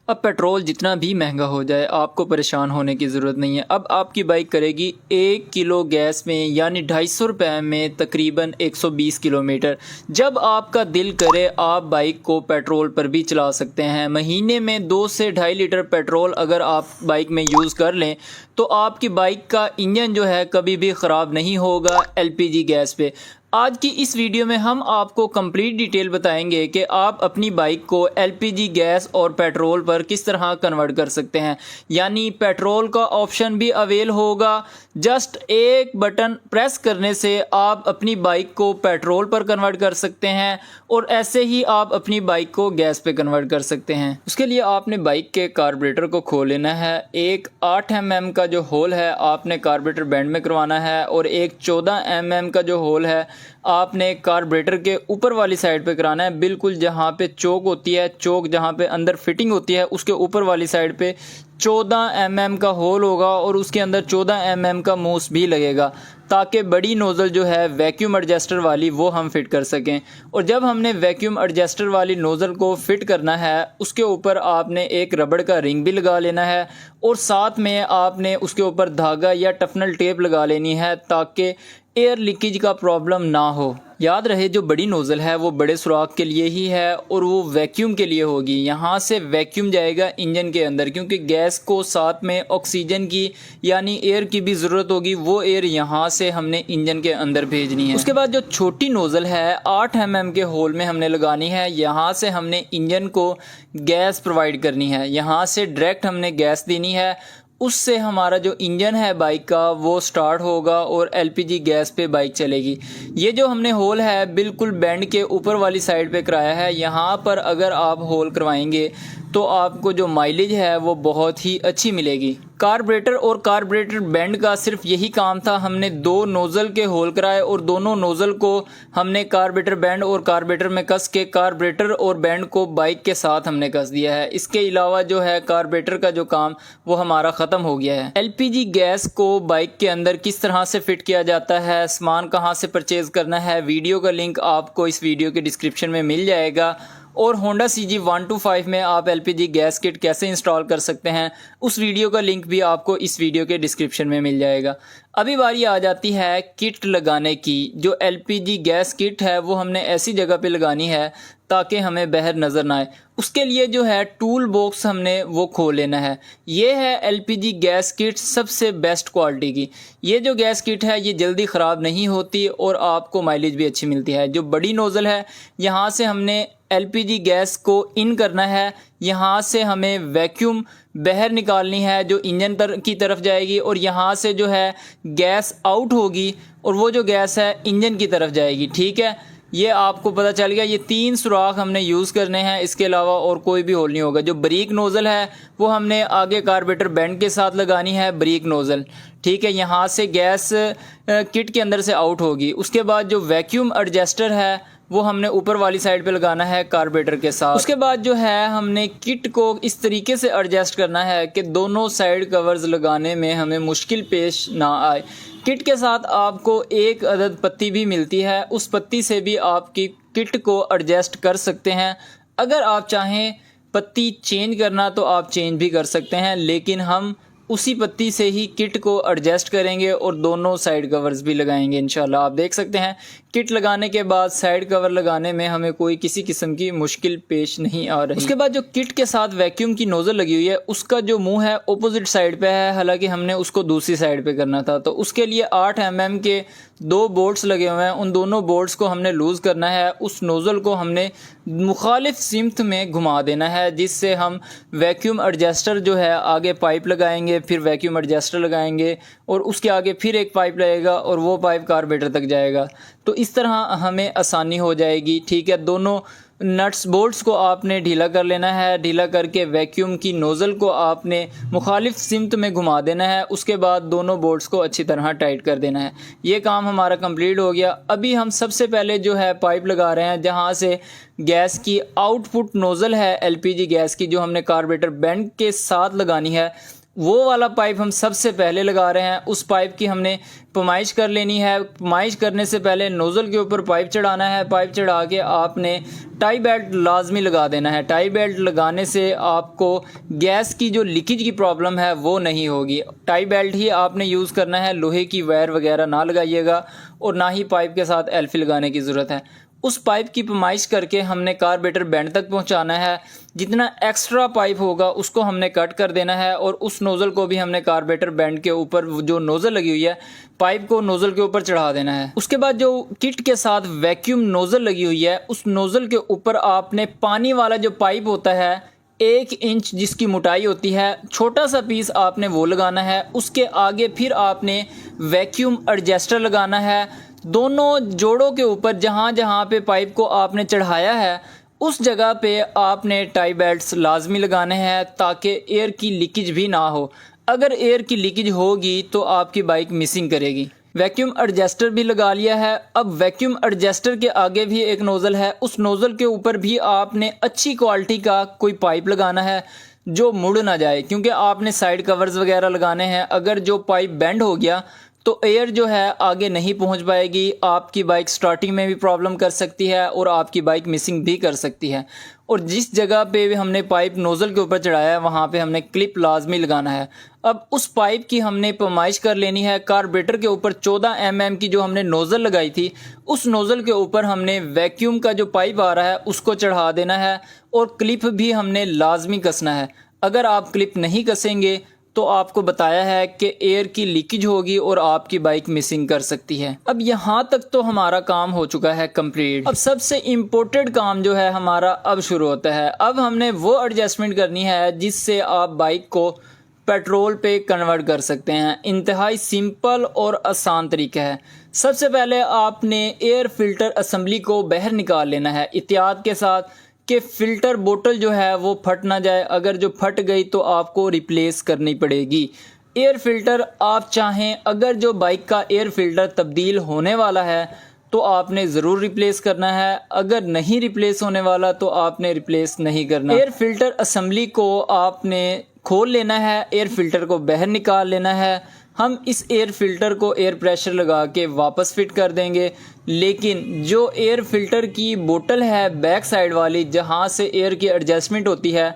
अब पेट्रोल जितना भी महंगा हो जाए आपको परेशान होने की ज़रूरत नहीं है। अब आपकी बाइक करेगी 1 किलो गैस में यानी 250 रुपये में तकरीबन 120 किलोमीटर। जब आपका दिल करे आप बाइक को पेट्रोल पर भी चला सकते हैं। महीने में 2 से 2.5 लीटर पेट्रोल अगर आप बाइक में यूज़ कर लें तो आपकी बाइक का इंजन जो है कभी भी ख़राब नहीं होगा एलपीजी गैस पे। आज की इस वीडियो में हम आपको कंप्लीट डिटेल बताएंगे कि आप अपनी बाइक को एलपीजी गैस और पेट्रोल पर किस तरह कन्वर्ट कर सकते हैं। यानी पेट्रोल का ऑप्शन भी अवेल होगा। जस्ट एक बटन प्रेस करने से आप अपनी बाइक को पेट्रोल पर कन्वर्ट कर सकते हैं और ऐसे ही आप अपनी बाइक को गैस पे कन्वर्ट कर सकते हैं। उसके लिए आपने बाइक के कार्बोरेटर को खोल लेना है। एक 8 mm का जो होल है आपने कार्बोरेटर बैंड में करवाना है और एक 14 mm का जो होल है आपने कार्बोरेटर के ऊपर वाली साइड पे कराना है। बिल्कुल जहाँ पे चोक होती है, चोक जहाँ पे अंदर फिटिंग होती है उसके ऊपर वाली साइड पे 14 mm का होल होगा और उसके अंदर 14 mm का मूस भी लगेगा ताकि बड़ी नोज़ल जो है वैक्यूम एडजस्टर वाली वो हम फिट कर सकें। और जब हमने वैक्यूम एडजस्टर वाली नोज़ल को फिट करना है उसके ऊपर आपने एक रबड़ का रिंग भी लगा लेना है और साथ में आपने उसके ऊपर धागा या टफनल टेप लगा लेनी है ताकि एयर लीकेज का प्रॉब्लम ना हो। याद रहे जो बड़ी नोज़ल है वो बड़े सुराख के लिए ही है और वो वैक्यूम के लिए होगी। यहाँ से वैक्यूम जाएगा इंजन के अंदर क्योंकि गैस को साथ में ऑक्सीजन की यानी एयर की भी ज़रूरत होगी। वो एयर यहाँ से हमने इंजन के अंदर भेजनी है। उसके बाद जो छोटी नोज़ल है 8 mm के होल में हमने लगानी है। यहाँ से हमने इंजन को गैस प्रोवाइड करनी है। यहाँ से डायरेक्ट हमने गैस देनी है। उससे हमारा जो इंजन है बाइक का वो स्टार्ट होगा और एलपीजी गैस पे बाइक चलेगी। ये जो हमने होल है बिल्कुल बैंड के ऊपर वाली साइड पे कराया है। यहाँ पर अगर आप होल करवाएंगे तो आपको जो माइलेज है वो बहुत ही अच्छी मिलेगी। कार्बोरेटर और कार्बोरेटर बैंड का सिर्फ यही काम था। हमने 2 नोज़ल के होल कराए और दोनों नोज़ल को हमने कार्बोरेटर बैंड और कार्बोरेटर में कस के कार्बोरेटर और बैंड को बाइक के साथ हमने कस दिया है। इसके अलावा जो है कार्बोरेटर का जो काम वो हमारा ख़त्म हो गया है। एलपीजी गैस को बाइक के अंदर किस तरह से फिट किया जाता है, सामान कहाँ से परचेज़ करना है, वीडियो का लिंक आपको इस वीडियो के डिस्क्रिप्शन में मिल जाएगा। और होंडा CG125 में आप एलपीजी गैस किट कैसे इंस्टॉल कर सकते हैं उस वीडियो का लिंक भी आपको इस वीडियो के डिस्क्रिप्शन में मिल जाएगा। अभी बारी आ जाती है किट लगाने की। जो एलपीजी गैस किट है वो हमने ऐसी जगह पे लगानी है ताकि हमें बाहर नज़र ना आए। उसके लिए जो है टूल बॉक्स हमने वो खोल लेना है। ये है एलपीजी गैस किट सबसे बेस्ट क्वालिटी की। ये जो गैस किट है ये जल्दी ख़राब नहीं होती और आपको माइलेज भी अच्छी मिलती है। जो बड़ी नोज़ल है यहाँ से हमने एलपीजी गैस को इन करना है। यहाँ से हमें वैक्यूम बाहर निकालनी है जो इंजन की तरफ जाएगी और यहाँ से जो है गैस आउट होगी और वो जो गैस है इंजन की तरफ जाएगी। ठीक है, ये आपको पता चल गया। ये 3 सुराख हमने यूज़ करने हैं, इसके अलावा और कोई भी होल नहीं होगा। जो ब्रेक नोज़ल है वो हमने आगे कार्बोरेटर बैंड के साथ लगानी है ब्रेक नोज़ल। ठीक है, यहाँ से गैस किट के अंदर से आउट होगी। उसके बाद जो वैक्यूम एडजस्टर है वो हमने ऊपर वाली साइड पे लगाना है कार्बोरेटर के साथ। उसके बाद जो है हमने किट को इस तरीके से एडजस्ट करना है कि दोनों साइड कवर्स लगाने में हमें मुश्किल पेश ना आए। किट के साथ आपको एक अदद पत्ती भी मिलती है, उस पत्ती से भी आपकी किट को एडजस्ट कर सकते हैं। अगर आप चाहें पत्ती चेंज करना तो आप चेंज भी कर सकते हैं, लेकिन हम उसी पत्ती से ही किट को एडजस्ट करेंगे और दोनों साइड कवर्स भी लगाएंगे इंशाल्लाह। आप देख सकते हैं किट लगाने के बाद साइड कवर लगाने में हमें कोई किसी किस्म की मुश्किल पेश नहीं आ रही। उसके बाद जो किट के साथ वैक्यूम की नोज़ल लगी हुई है उसका जो मुंह है ऑपोजिट साइड पे है, हालांकि हमने उसको दूसरी साइड पे करना था। तो उसके लिए 8 mm के 2 बोल्ट्स लगे हुए हैं। उन दोनों बोल्ट्स को हमने लूज़ करना है। उस नोज़ल को हमने मुखालिफ सिमत में घुमा देना है जिससे हम वैक्यूम एडजस्टर जो है आगे पाइप लगाएंगे, फिर वैक्यूम एडजस्टर लगाएंगे और उसके आगे फिर एक पाइप लगेगा और वो पाइप कार्बोरेटर तक जाएगा। तो इस तरह हमें आसानी हो जाएगी। ठीक है, दोनों नट्स बोल्ट्स को आपने ढीला कर लेना है। ढीला करके वैक्यूम की नोज़ल को आपने मुखालिफ सिमत में घुमा देना है। उसके बाद दोनों बोल्ट्स को अच्छी तरह टाइट कर देना है। ये काम हमारा कंप्लीट हो गया। अभी हम सबसे पहले जो है पाइप लगा रहे हैं जहाँ से गैस की आउटपुट नोज़ल है एलपीजी गैस की जो हमने कार्बोरेटर बैंड के साथ लगानी है वो वाला पाइप हम सबसे पहले लगा रहे हैं। उस पाइप की हमने पमाइश कर लेनी है। पमाइश करने से पहले नोज़ल के ऊपर पाइप चढ़ाना है। पाइप चढ़ा के आपने टाई बेल्ट लाजमी लगा देना है। टाई बेल्ट लगाने से आपको गैस की जो लीकेज की प्रॉब्लम है वो नहीं होगी। टाई बेल्ट ही आपने यूज़ करना है, लोहे की वायर वगैरह ना लगाइएगा और ना ही पाइप के साथ एल्फी लगाने की ज़रूरत है। उस पाइप की पमाइश करके हमने कार्बोरेटर बेंड तक पहुंचाना है। जितना एक्स्ट्रा पाइप होगा उसको हमने कट कर देना है और उस नोज़ल को भी हमने कार्बोरेटर बेंड के ऊपर जो नोज़ल लगी हुई है पाइप को नोज़ल के ऊपर चढ़ा देना है। उसके बाद जो किट के साथ वैक्यूम नोज़ल लगी हुई है उस नोज़ल के ऊपर आपने पानी वाला जो पाइप होता है 1 इंच जिसकी मोटाई होती है, छोटा सा पीस आपने वो लगाना है। उसके आगे फिर आपने वैक्यूम एडजस्टर लगाना है। दोनों जोड़ों के ऊपर जहाँ जहाँ पे पाइप को आपने चढ़ाया है उस जगह पे आपने टाई बेल्ट्स लाजमी लगाने हैं ताकि एयर की लीकेज भी ना हो। अगर एयर की लीकेज होगी तो आपकी बाइक मिसिंग करेगी। वैक्यूम एडजस्टर भी लगा लिया है। अब वैक्यूम एडजस्टर के आगे भी एक नोज़ल है, उस नोज़ल के ऊपर भी आपने अच्छी क्वालिटी का कोई पाइप लगाना है जो मुड़ ना जाए, क्योंकि आपने साइड कवर्स वगैरह लगाने हैं। अगर जो पाइप बेंड हो गया तो एयर जो है आगे नहीं पहुंच पाएगी। आपकी बाइक स्टार्टिंग में भी प्रॉब्लम कर सकती है और आपकी बाइक मिसिंग भी कर सकती है। और जिस जगह पे भी हमने पाइप नोज़ल के ऊपर चढ़ाया है वहाँ पे हमने क्लिप लाजमी लगाना है। अब उस पाइप की हमने पमाइश कर लेनी है। कार्बोरेटर के ऊपर 14 mm की जो हमने नोज़ल लगाई थी उस नोज़ल के ऊपर हमने वैक्यूम का जो पाइप आ रहा है उसको चढ़ा देना है और क्लिप भी हमने लाजमी कसना है। अगर आप क्लिप नहीं कसेंगे तो आपको बताया है कि एयर की लीकेज होगी और आपकी बाइक मिसिंग कर सकती है। अब यहाँ तक तो हमारा काम हो चुका है कंप्लीट। अब सबसे इम्पोर्टेंट काम जो है हमारा अब शुरू होता है। अब हमने वो एडजस्टमेंट करनी है जिससे आप बाइक को पेट्रोल पे कन्वर्ट कर सकते हैं। इंतहाई सिंपल और आसान तरीका है। सबसे पहले आपने एयर फिल्टर असेंबली को बाहर निकाल लेना है एहतियात के साथ कि फ़िल्टर बोतल जो है वो फट ना जाए। अगर जो फट गई तो आपको रिप्लेस करनी पड़ेगी। एयर फ़िल्टर आप चाहें, अगर जो बाइक का एयर फ़िल्टर तब्दील होने वाला है तो आपने ज़रूर रिप्लेस करना है। अगर नहीं रिप्लेस होने वाला तो आपने रिप्लेस नहीं करना। एयर फ़िल्टर असेंबली को आपने खोल लेना है, एयर फ़िल्टर को बाहर निकाल लेना है। हम इस एयर फ़िल्टर को एयर प्रेशर लगा के वापस फिट कर देंगे, लेकिन जो एयर फ़िल्टर की बोतल है बैक साइड वाली जहाँ से एयर की एडजस्टमेंट होती है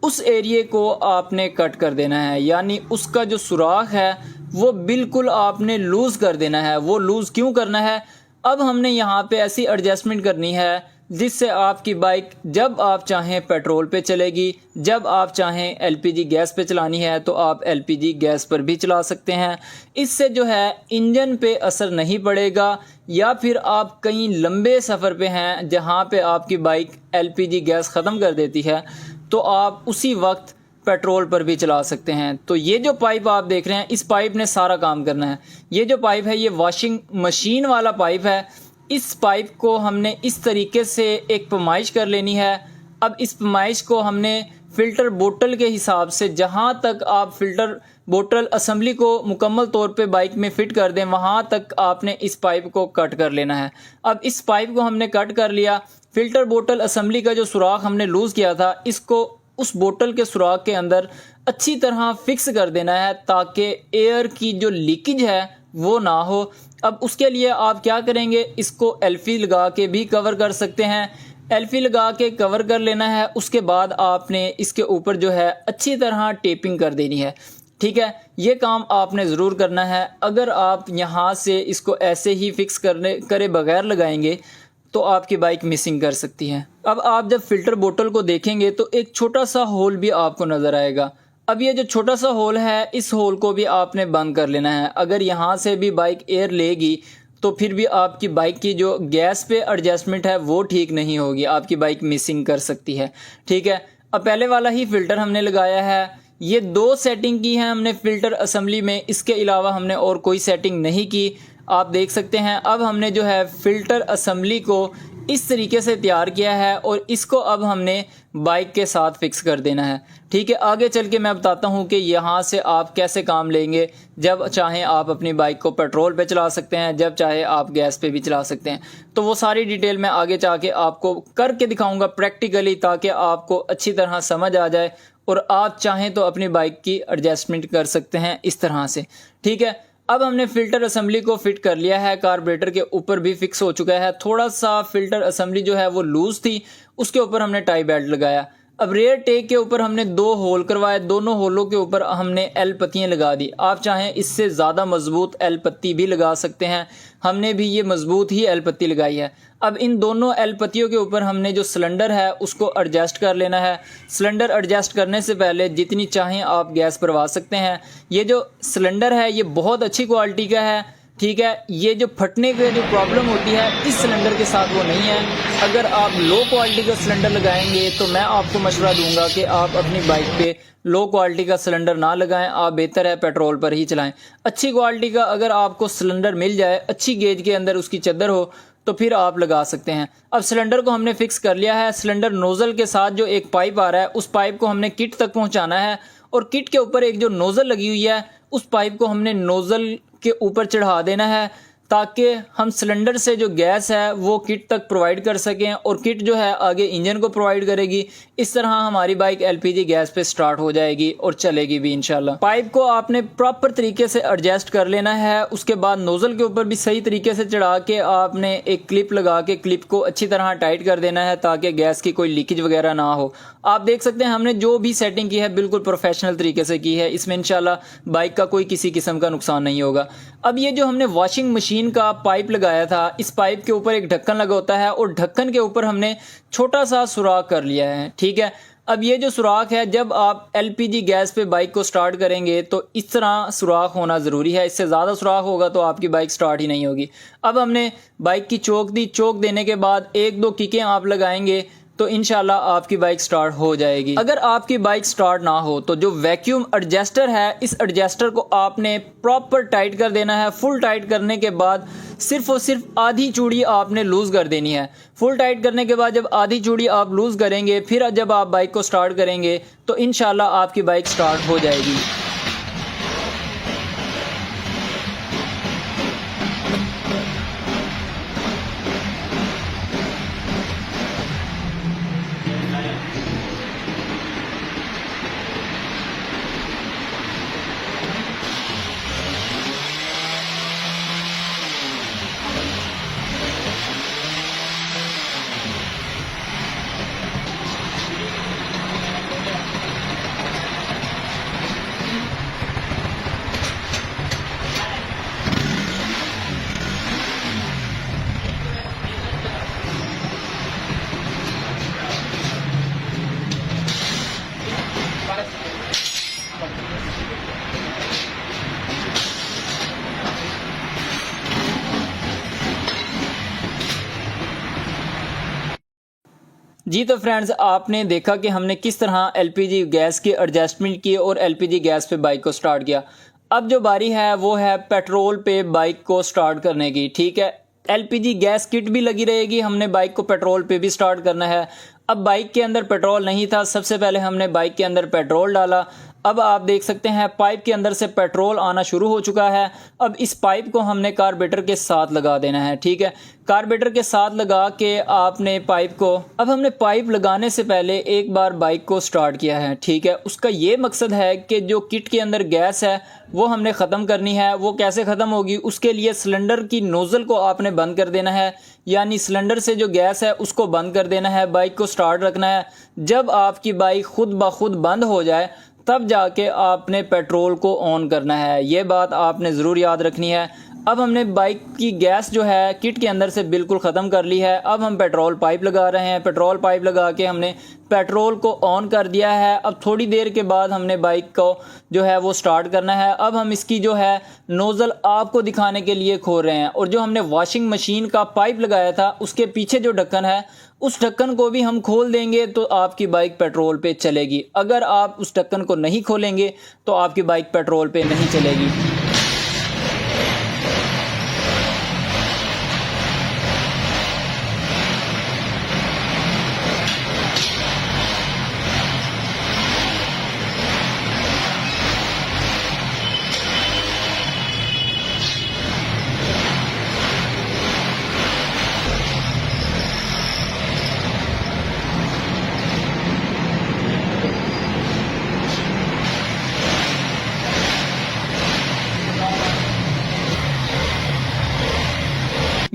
उस एरिए को आपने कट कर देना है। यानी उसका जो सुराख है वो बिल्कुल आपने लूज़ कर देना है। वो लूज़ क्यों करना है? अब हमने यहाँ पे ऐसी एडजस्टमेंट करनी है जिससे आपकी बाइक जब आप चाहें पेट्रोल पे चलेगी, जब आप चाहें एलपीजी गैस पे चलानी है तो आप एलपीजी गैस पर भी चला सकते हैं। इससे जो है इंजन पे असर नहीं पड़ेगा। या फिर आप कहीं लंबे सफ़र पे हैं जहां पे आपकी बाइक एलपीजी गैस ख़त्म कर देती है तो आप उसी वक्त पेट्रोल पर भी चला सकते हैं। तो ये जो पाइप आप देख रहे हैं इस पाइप ने सारा काम करना है। ये जो पाइप है ये वॉशिंग मशीन वाला पाइप है। इस पाइप को हमने इस तरीके से एक पमाइश कर लेनी है। अब इस पमाइश को हमने फ़िल्टर बोतल के हिसाब से जहाँ तक आप फ़िल्टर बोतल असेंबली को मुकम्मल तौर पे बाइक में फ़िट कर दें वहाँ तक आपने इस पाइप को कट कर लेना है। अब इस पाइप को हमने कट कर लिया। फ़िल्टर बोतल असेंबली का जो सुराख हमने लूज़ किया था इसको उस बोतल के सुराख के अंदर अच्छी तरह फिक्स कर देना है ताकि एयर की जो लीकेज है वो ना हो। अब उसके लिए आप क्या करेंगे, इसको एल्फी लगा के भी कवर कर सकते हैं। एल्फी लगा के कवर कर लेना है। उसके बाद आपने इसके ऊपर जो है अच्छी तरह टेपिंग कर देनी है। ठीक है, ये काम आपने ज़रूर करना है। अगर आप यहाँ से इसको ऐसे ही फिक्स करे बगैर लगाएंगे तो आपकी बाइक मिसिंग कर सकती है। अब आप जब फ़िल्टर बोतल को देखेंगे तो एक छोटा सा होल भी आपको नज़र आएगा। अब ये जो छोटा सा होल है इस होल को भी आपने बंद कर लेना है। अगर यहाँ से भी बाइक एयर लेगी तो फिर भी आपकी बाइक की जो गैस पे एडजस्टमेंट है वो ठीक नहीं होगी, आपकी बाइक मिसिंग कर सकती है। ठीक है, अब पहले वाला ही फ़िल्टर हमने लगाया है। ये 2 सेटिंग की है हमने फ़िल्टर असेंबली में, इसके अलावा हमने और कोई सेटिंग नहीं की। आप देख सकते हैं अब हमने जो है फ़िल्टर असेंबली को इस तरीके से तैयार किया है और इसको अब हमने बाइक के साथ फिक्स कर देना है। ठीक है, आगे चल के मैं बताता हूँ कि यहाँ से आप कैसे काम लेंगे। जब चाहें आप अपनी बाइक को पेट्रोल पे चला सकते हैं, जब चाहे आप गैस पे भी चला सकते हैं। तो वो सारी डिटेल मैं आगे जाके आपको करके दिखाऊंगा प्रैक्टिकली, ताकि आपको अच्छी तरह समझ आ जाए और आप चाहें तो अपनी बाइक की एडजस्टमेंट कर सकते हैं इस तरह से। ठीक है, अब हमने फ़िल्टर असेंबली को फिट कर लिया है, कार्बोरेटर के ऊपर भी फिक्स हो चुका है। थोड़ा सा फ़िल्टर असेंबली जो है वो लूज़ थी, उसके ऊपर हमने टाई बेल्ट लगाया। अब रेयर टेक के ऊपर हमने 2 होल करवाए, दोनों होलों के ऊपर हमने एल पत्तियाँ लगा दी। आप चाहें इससे ज़्यादा मजबूत एल पत्ती भी लगा सकते हैं, हमने भी ये मजबूत ही एल पत्ती लगाई है। अब इन दोनों एल पत्तियों के ऊपर हमने जो सिलेंडर है उसको एडजस्ट कर लेना है। सिलेंडर एडजस्ट करने से पहले जितनी चाहें आप गैस भरवा सकते हैं। ये जो सिलेंडर है ये बहुत अच्छी क्वालिटी का है। ठीक है, ये जो फटने की जो प्रॉब्लम होती है इस सिलेंडर के साथ वो नहीं है। अगर आप लो क्वालिटी का सिलेंडर लगाएंगे तो मैं आपको मशवरा दूंगा कि आप अपनी बाइक पे लो क्वालिटी का सिलेंडर ना लगाएं, आप बेहतर है पेट्रोल पर ही चलाएं। अच्छी क्वालिटी का अगर आपको सिलेंडर मिल जाए, अच्छी गेज के अंदर उसकी चद्दर हो, तो फिर आप लगा सकते हैं। अब सिलेंडर को हमने फिक्स कर लिया है। सिलेंडर नोज़ल के साथ जो एक पाइप आ रहा है उस पाइप को हमने किट तक पहुंचाना है और किट के ऊपर एक जो नोज़ल लगी हुई है उस पाइप को हमने नोज़ल के ऊपर चढ़ा देना है ताकि हम सिलेंडर से जो गैस है वो किट तक प्रोवाइड कर सकें और किट जो है आगे इंजन को प्रोवाइड करेगी। इस तरह हमारी बाइक एलपीजी गैस पे स्टार्ट हो जाएगी और चलेगी भी इंशाल्लाह। पाइप को आपने प्रॉपर तरीके से एडजस्ट कर लेना है। उसके बाद नोज़ल के ऊपर भी सही तरीके से चढ़ा के आपने एक क्लिप लगा के क्लिप को अच्छी तरह टाइट कर देना है ताकि गैस की कोई लीकेज वगैरह ना हो। आप देख सकते हैं हमने जो भी सेटिंग की है बिल्कुल प्रोफेशनल तरीके से की है। इसमें इंशाल्लाह बाइक का कोई किसी किस्म का नुकसान नहीं होगा। अब ये जो हमने वॉशिंग मशीन का पाइप लगाया था, इस पाइप के ऊपर एक ढक्कन लगा होता है और ढक्कन के ऊपर हमने छोटा सा सुराख कर लिया है। ठीक है, अब ये जो सुराख है जब आप एलपीजी गैस पे बाइक को स्टार्ट करेंगे तो इस तरह सुराख होना ज़रूरी है। इससे ज़्यादा सुराख होगा तो आपकी बाइक स्टार्ट ही नहीं होगी। अब हमने बाइक की चोक दी, चोक देने के बाद 1-2 किकें आप लगाएंगे तो इंशाल्लाह आपकी बाइक स्टार्ट हो जाएगी। अगर आपकी बाइक स्टार्ट ना हो तो जो वैक्यूम एडजस्टर है इस एडजस्टर को आपने प्रॉपर टाइट कर देना है। फुल टाइट करने के बाद सिर्फ और सिर्फ आधी चूड़ी आपने लूज़ कर देनी है। फुल टाइट करने के बाद जब आधी चूड़ी आप लूज़ करेंगे फिर जब आप बाइक को स्टार्ट करेंगे तो इंशाल्लाह आपकी बाइक स्टार्ट हो जाएगी। जी तो फ्रेंड्स, आपने देखा कि हमने किस तरह एलपीजी गैस की एडजस्टमेंट की और एलपीजी गैस पे बाइक को स्टार्ट किया। अब जो बारी है वो है पेट्रोल पे बाइक को स्टार्ट करने की। ठीक है, एलपीजी गैस किट भी लगी रहेगी, हमने बाइक को पेट्रोल पे भी स्टार्ट करना है। अब बाइक के अंदर पेट्रोल नहीं था, सबसे पहले हमने बाइक के अंदर पेट्रोल डाला। अब आप देख सकते हैं पाइप के अंदर से पेट्रोल आना शुरू हो चुका है। अब इस पाइप को हमने कार्बोरेटर के साथ लगा देना है। ठीक है, कार्बोरेटर के साथ लगा के आपने पाइप को, अब हमने पाइप लगाने से पहले एक बार बाइक को स्टार्ट किया है। ठीक है, उसका ये मकसद है कि जो किट के अंदर गैस है वो हमने ख़त्म करनी है। वो कैसे ख़त्म होगी, उसके लिए सिलेंडर की नोज़ल को आपने बंद कर देना है, यानी सिलेंडर से जो गैस है उसको बंद कर देना है, बाइक को स्टार्ट रखना है। जब आपकी बाइक खुद ब खुद बंद हो जाए तब जाके आपने पेट्रोल को ऑन करना है। ये बात आपने ज़रूर याद रखनी है। अब हमने बाइक की गैस जो है किट के अंदर से बिल्कुल ख़त्म कर ली है। अब हम पेट्रोल पाइप लगा रहे हैं। पेट्रोल पाइप लगा के हमने पेट्रोल को ऑन कर दिया है। अब थोड़ी देर के बाद हमने बाइक को जो है वो स्टार्ट करना है। अब हम इसकी जो है नोज़ल आपको दिखाने के लिए खोल रहे हैं और जो हमने वॉशिंग मशीन का पाइप लगाया था उसके पीछे जो ढक्कन है उस ढक्कन को भी हम खोल देंगे तो आपकी बाइक पेट्रोल पे चलेगी। अगर आप उस ढक्कन को नहीं खोलेंगे तो आपकी बाइक पेट्रोल पे नहीं चलेगी।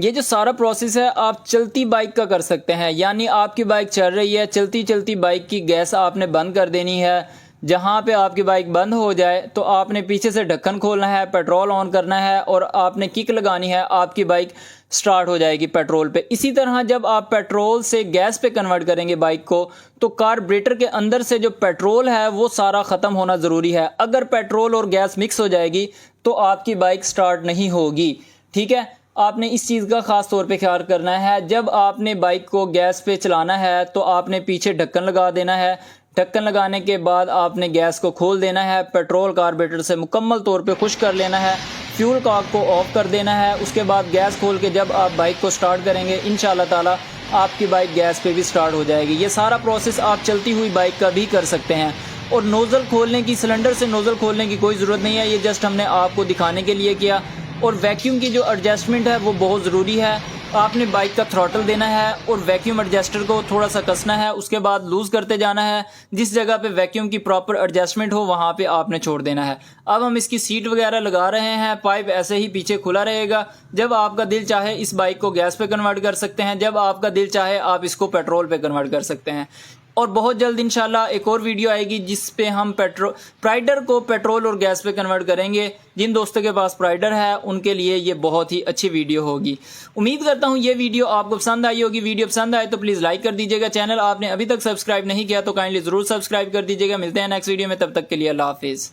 ये जो सारा प्रोसेस है आप चलती बाइक का कर सकते हैं, यानी आपकी बाइक चल रही है, चलती चलती बाइक की गैस आपने बंद कर देनी है। जहाँ पे आपकी बाइक बंद हो जाए तो आपने पीछे से ढक्कन खोलना है, पेट्रोल ऑन करना है और आपने किक लगानी है, आपकी बाइक स्टार्ट हो जाएगी पेट्रोल पे। इसी तरह जब आप पेट्रोल से गैस पे कन्वर्ट करेंगे बाइक को, तो कार्बोरेटर के अंदर से जो पेट्रोल है वो सारा ख़त्म होना ज़रूरी है। अगर पेट्रोल और गैस मिक्स हो जाएगी तो आपकी बाइक स्टार्ट नहीं होगी। ठीक है, आपने इस चीज़ का ख़ास तौर पे ख्याल करना है। जब आपने बाइक को गैस पे चलाना है तो आपने पीछे ढक्कन लगा देना है। ढक्कन लगाने के बाद आपने गैस को खोल देना है, पेट्रोल कार्बोरेटर से मुकम्मल तौर पे खुश कर लेना है, फ्यूल कॉक को ऑफ कर देना है। उसके बाद गैस खोल के जब आप बाइक को स्टार्ट करेंगे इंशाल्लाह ताला आपकी बाइक गैस पे भी स्टार्ट हो जाएगी। ये सारा प्रोसेस आप चलती हुई बाइक का भी कर सकते हैं। और नोज़ल खोलने की, सिलेंडर से नोज़ल खोलने की कोई ज़रूरत नहीं है, ये जस्ट हमने आपको दिखाने के लिए किया। और वैक्यूम की जो एडजस्टमेंट है वो बहुत ज़रूरी है। आपने बाइक का थ्रॉटल देना है और वैक्यूम एडजस्टर को थोड़ा सा कसना है, उसके बाद लूज़ करते जाना है। जिस जगह पे वैक्यूम की प्रॉपर एडजस्टमेंट हो वहाँ पे आपने छोड़ देना है। अब हम इसकी सीट वगैरह लगा रहे हैं, पाइप ऐसे ही पीछे खुला रहेगा। जब आपका दिल चाहे इस बाइक को गैस पे कन्वर्ट कर सकते हैं, जब आपका दिल चाहे आप इसको पेट्रोल पे कन्वर्ट कर सकते हैं। और बहुत जल्द इंशाल्लाह एक और वीडियो आएगी जिस पे हम प्राइडर को पेट्रोल और गैस पे कन्वर्ट करेंगे। जिन दोस्तों के पास प्राइडर है उनके लिए ये बहुत ही अच्छी वीडियो होगी। उम्मीद करता हूँ ये वीडियो आपको पसंद आई होगी। वीडियो पसंद आए तो प्लीज़ लाइक कर दीजिएगा। चैनल आपने अभी तक सब्सक्राइब नहीं किया तो काइंडली ज़रूर सब्सक्राइब कर दीजिएगा। मिलते हैं नेक्स्ट वीडियो में, तब तक के लिए अल्लाह हाफिज़।